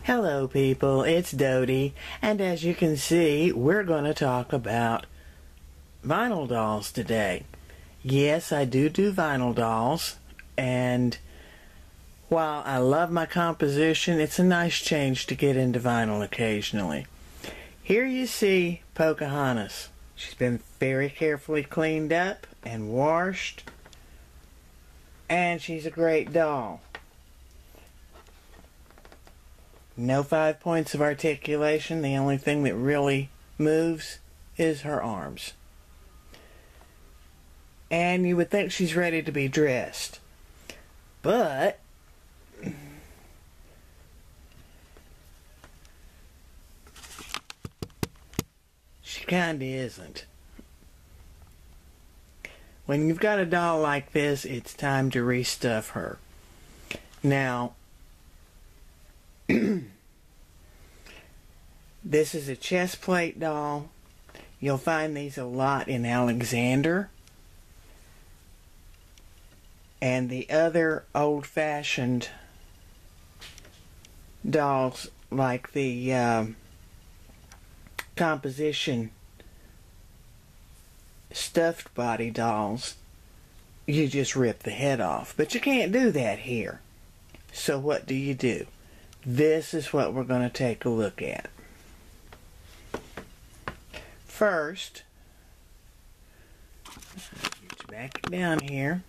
Hello people, it's Dodie, and as you can see, we're going to talk about vinyl dolls today. Yes, I do vinyl dolls, and while I love my composition, it's a nice change to get into vinyl occasionally. Here you see Pocahontas. She's been very carefully cleaned up and washed, and she's a great doll. No 5 points of articulation. The only thing that really moves is her arms. And you would think she's ready to be dressed. But she kinda isn't. When you've got a doll like this, it's time to restuff her. Now, this is a chest plate doll. You'll find these a lot in Alexander. And the other old-fashioned dolls, like the composition stuffed body dolls, you just rip the head off. But you can't do that here. So what do? This is what we're going to take a look at. First, get you back down here.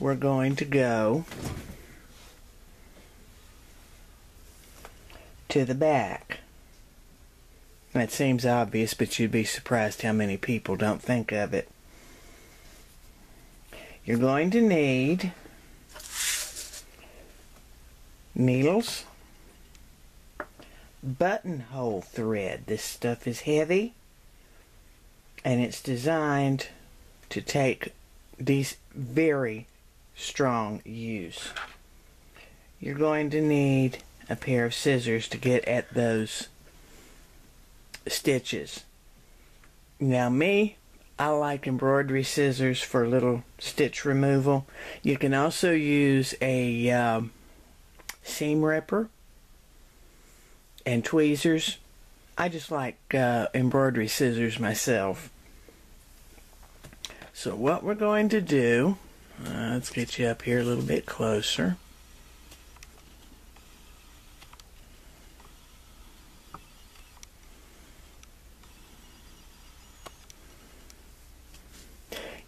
We're going to go to the back. That seems obvious, but you'd be surprised how many people don't think of it. You're going to need needles, buttonhole thread. This stuff is heavy, and it's designed to take these very strong use. You're going to need a pair of scissors to get at those stitches. Now I like embroidery scissors for little stitch removal. You can also use a seam ripper and tweezers. I just like embroidery scissors myself. So what we're going to do, let's get you up here a little bit closer.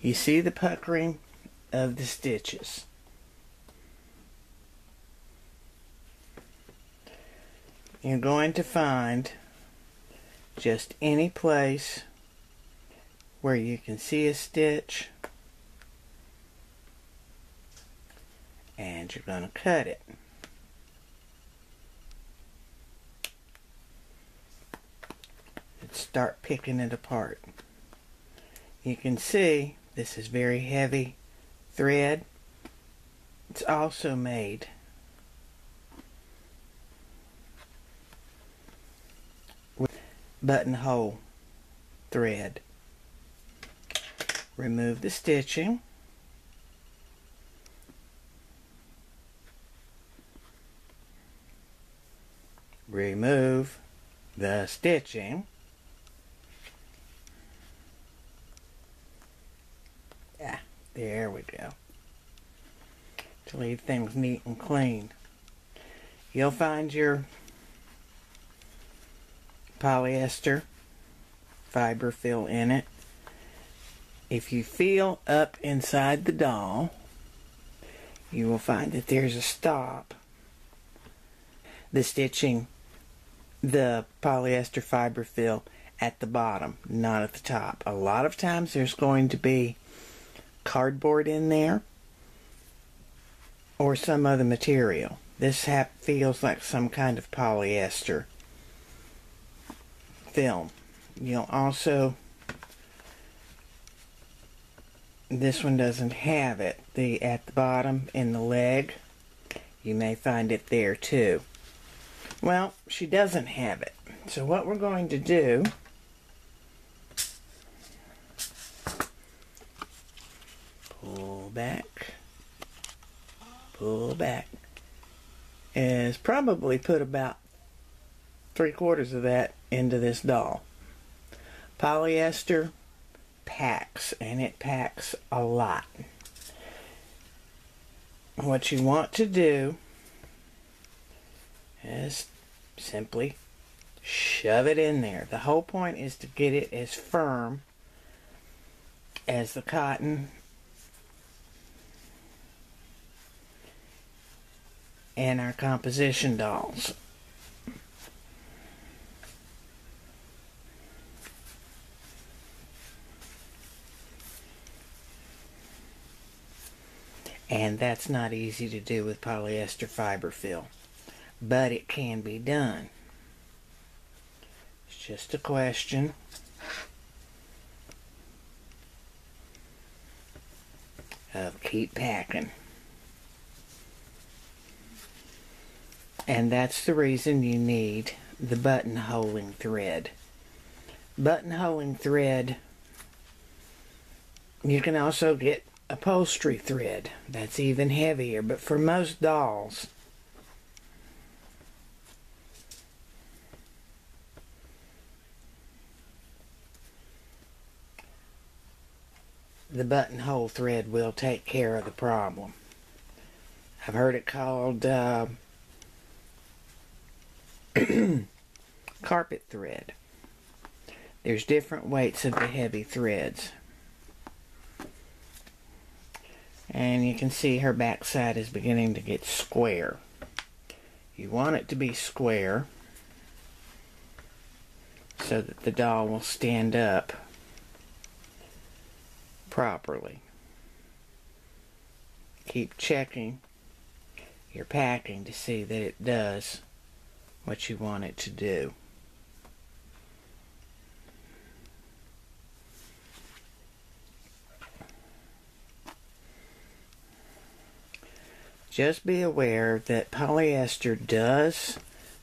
You see the puckering of the stitches. You're going to find just any place where you can see a stitch, and you're going to cut it. And start picking it apart. You can see this is very heavy thread. It's also made with buttonhole thread. Remove the stitching. Remove the stitching. There we go. To leave things neat and clean. You'll find your polyester fiber fill in it. If you feel up inside the doll, you will find that there's a stop. The stitching, the polyester fiber fill at the bottom, not at the top. A lot of times there's going to be cardboard in there or some other material. This feels like some kind of polyester film. You'll also, this one doesn't have it. At the bottom in the leg, you may find it there too. Well, she doesn't have it. So what we're going to do, pull back, is probably put about 3/4 of that into this doll. Polyester packs, and it packs a lot. What you want to do is simply shove it in there. The whole point is to get it as firm as the cotton and our composition dolls. And that's not easy to do with polyester fiber fill, but it can be done. It's just a question of keep packing. And that's the reason you need the buttonholing thread. Buttonholing thread, you can also get upholstery thread. That's even heavier, but for most dolls, the buttonhole thread will take care of the problem. I've heard it called carpet thread. There's different weights of the heavy threads. And you can see her backside is beginning to get square. You want it to be square so that the doll will stand up properly. Keep checking your packing to see that it does what you want it to do. Just be aware that polyester does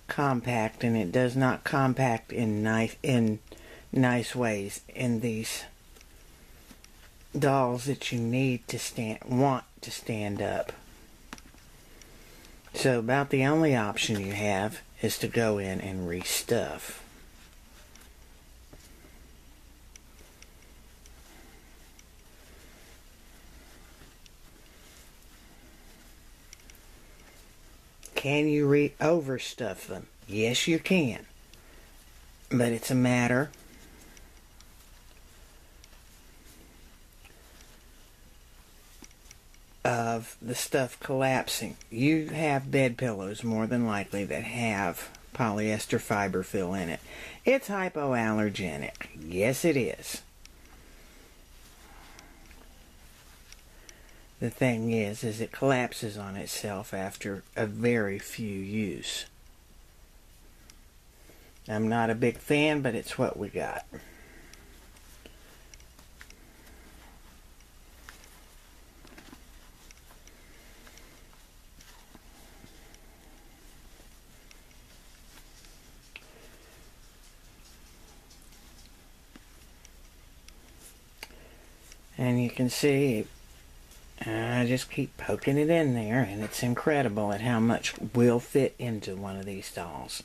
compact, and it does not compact in nice ways in these dolls that you need to want to stand up. So about the only option you have is to go in and restuff. Can you overstuff them? Yes, you can. But it's a matter of the stuff collapsing. You have bed pillows more than likely that have polyester fiber fill in it. It's hypoallergenic. Yes, it is. The thing is it collapses on itself after a very few use. I'm not a big fan, but it's what we got. And you can see I just keep poking it in there, and it's incredible at how much will fit into one of these dolls.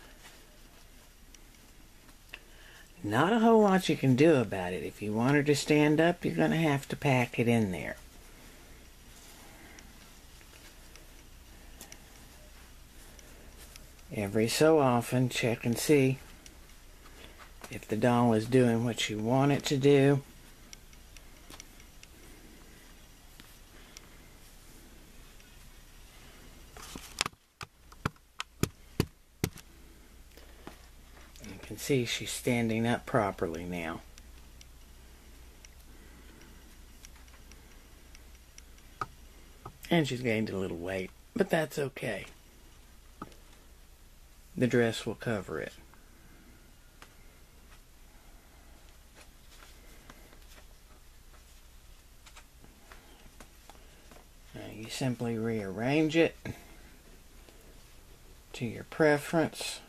Not a whole lot you can do about it. If you want her to stand up, you're going to have to pack it in there. Every so often, check and see if the doll is doing what you want it to do. You can see she's standing up properly now. And she's gained a little weight, but that's okay. The dress will cover it. Now you simply rearrange it to your preference.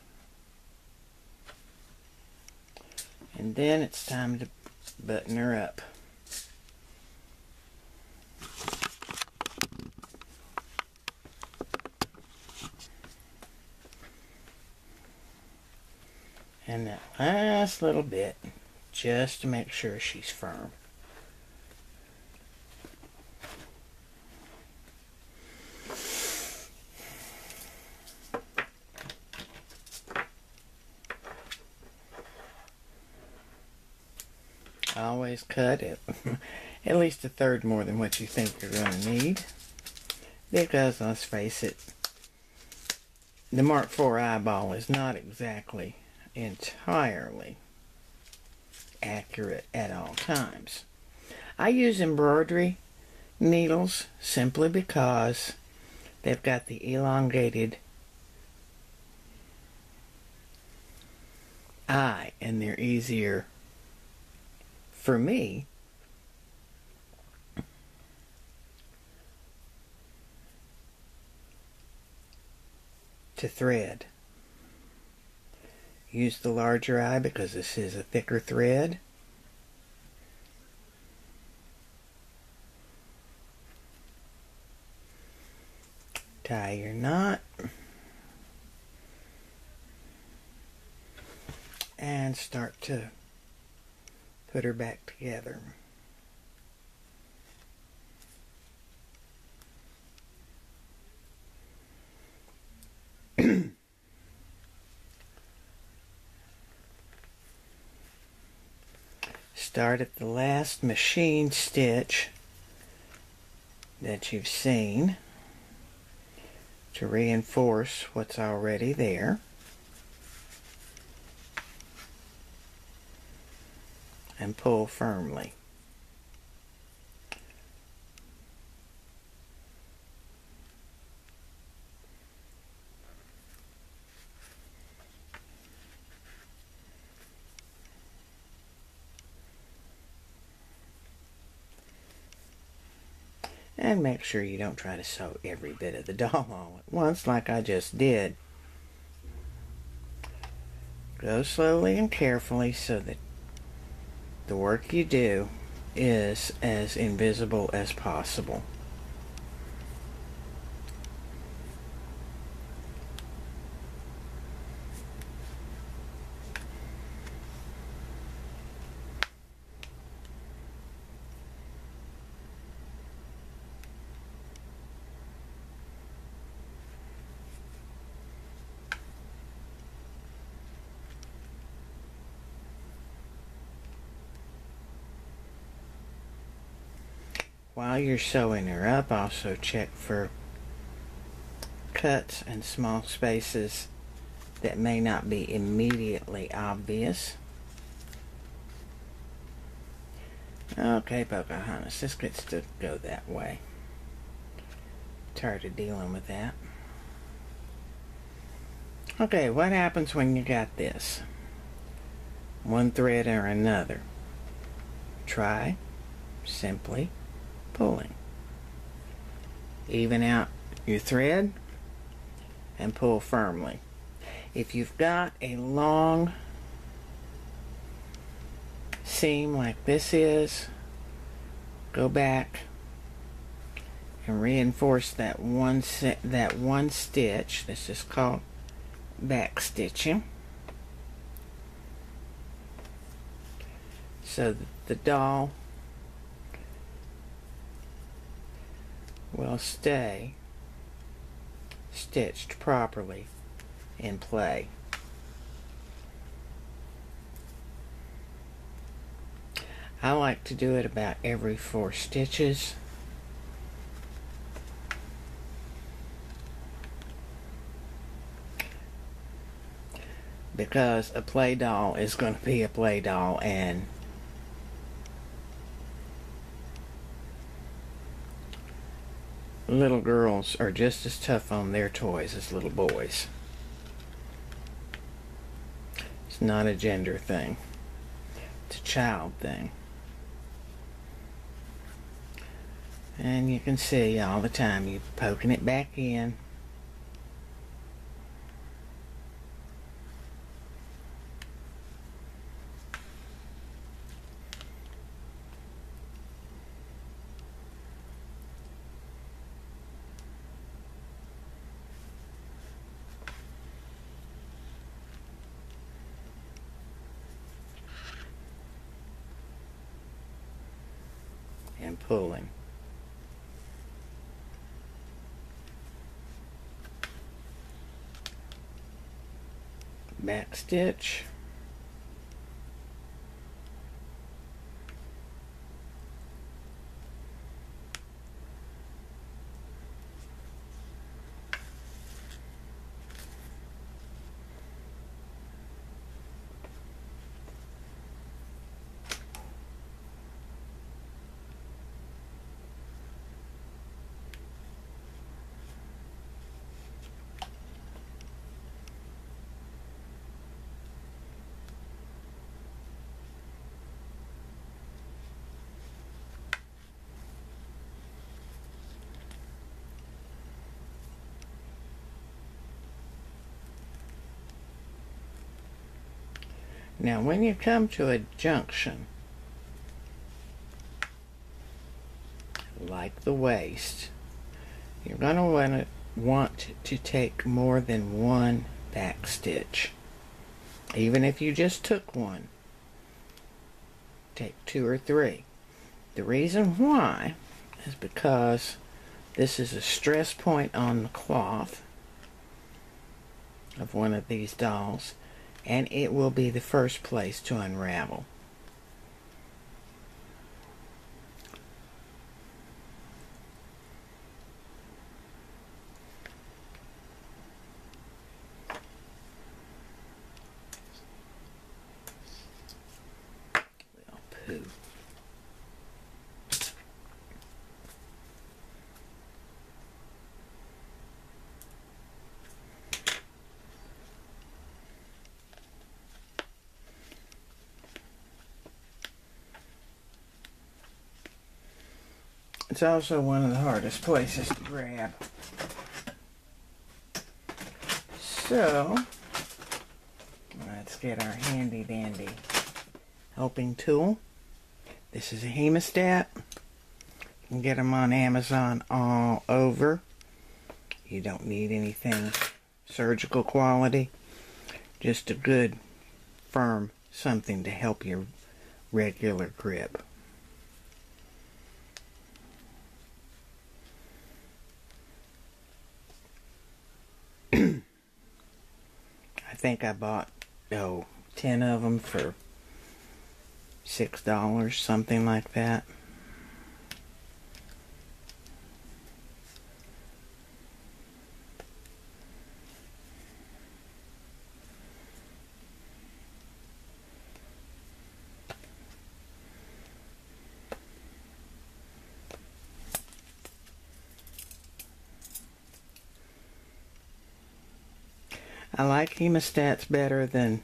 And then it's time to button her up. And that last little bit, just to make sure she's firm. Always cut it at least a third more than what you think you're going to need. Because, let's face it, the Mark IV eyeball is not exactly entirely accurate at all times. I use embroidery needles simply because they've got the elongated eye and they're easier for me to thread. Use the larger eye because this is a thicker thread. Tie your knot. And start to put her back together. Start at the last machine stitch that you've seen to reinforce what's already there. And pull firmly. And make sure you don't try to sew every bit of the doll all at once like I just did. Go slowly and carefully so that the work you do is as invisible as possible. While you're sewing her up, also check for cuts and small spaces that may not be immediately obvious. Okay, Pocahontas, this gets to go that way. Tired of dealing with that. Okay, what happens when you got this? One thread or another. Try simply pulling. Even out your thread and pull firmly. If you've got a long seam like this is, go back and reinforce that one stitch. This is called back stitching, so that the doll will stay stitched properly in play. I like to do it about every 4 stitches. Because a play doll is going to be a play doll, and little girls are just as tough on their toys as little boys. It's not a gender thing. It's a child thing. And you can see all the time you poking it back in. pulling. Back stitch. Now when you come to a junction, like the waist, you're going to want to take more than one back stitch. Even if you just took one, take 2 or 3. The reason why is because this is a stress point on the cloth of one of these dolls, and it will be the first place to unravel. Well, poo. It's also one of the hardest places to grab. So, let's get our handy dandy helping tool. This is a hemostat. You can get them on Amazon all over. You don't need anything surgical quality. Just a good, firm something to help your regular grip. I think I bought 10 of them for $6, something like that. I like hemostats better than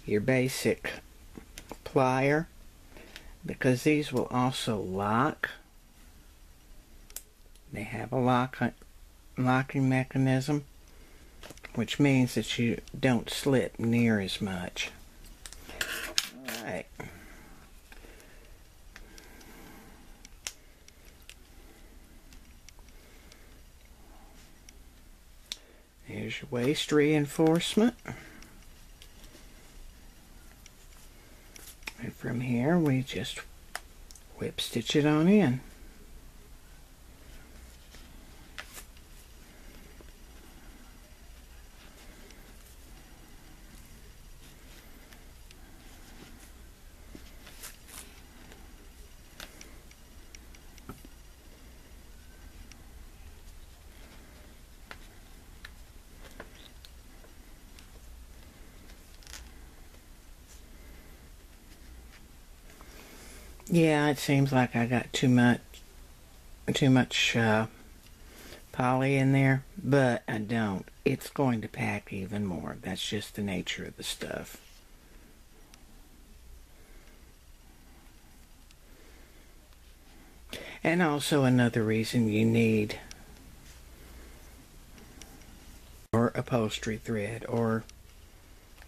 your basic plier because these will also lock. They have a locking mechanism, which means that you don't slip near as much. Alright. Here's your waist reinforcement. And from here we just whip stitch it on in. Yeah, it seems like I got too much poly in there, but I don't. It's going to pack even more. That's just the nature of the stuff. And also another reason you need or upholstery thread or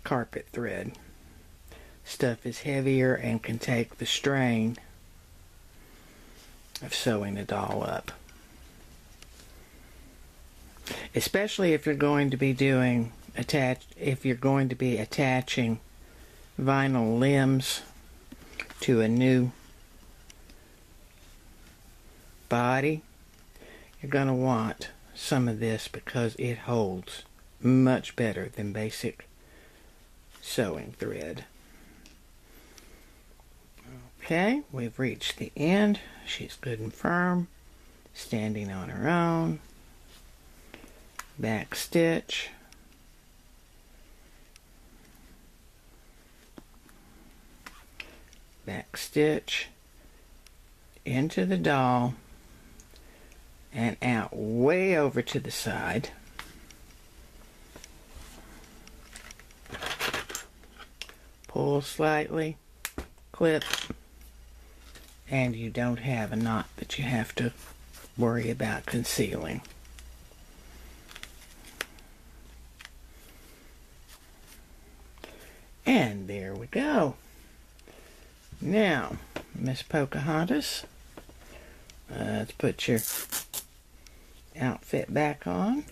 carpet thread. Stuff is heavier and can take the strain of sewing a doll up. Especially if you're going to be attaching vinyl limbs to a new body, you're going to want some of this because it holds much better than basic sewing thread. Okay, we've reached the end. She's good and firm, standing on her own. Back stitch. Back stitch into the doll and out way over to the side. Pull slightly, clip, and you don't have a knot that you have to worry about concealing. And there we go. Now, Miss Pocahontas, let's put your outfit back on.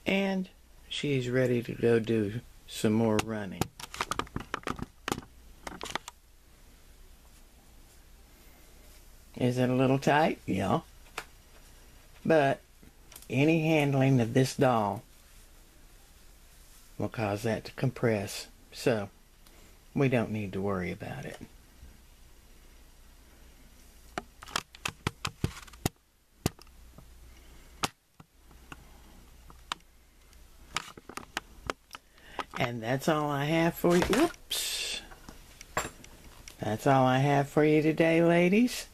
And she's ready to go do some more running. Is it a little tight? Yeah. But any handling of this doll will cause that to compress, so we don't need to worry about it. And that's all I have for you. Whoops. That's all I have for you today, ladies.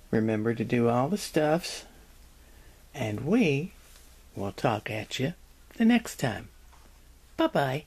Remember to do all the stuffs. And we will talk at you the next time. Bye-bye.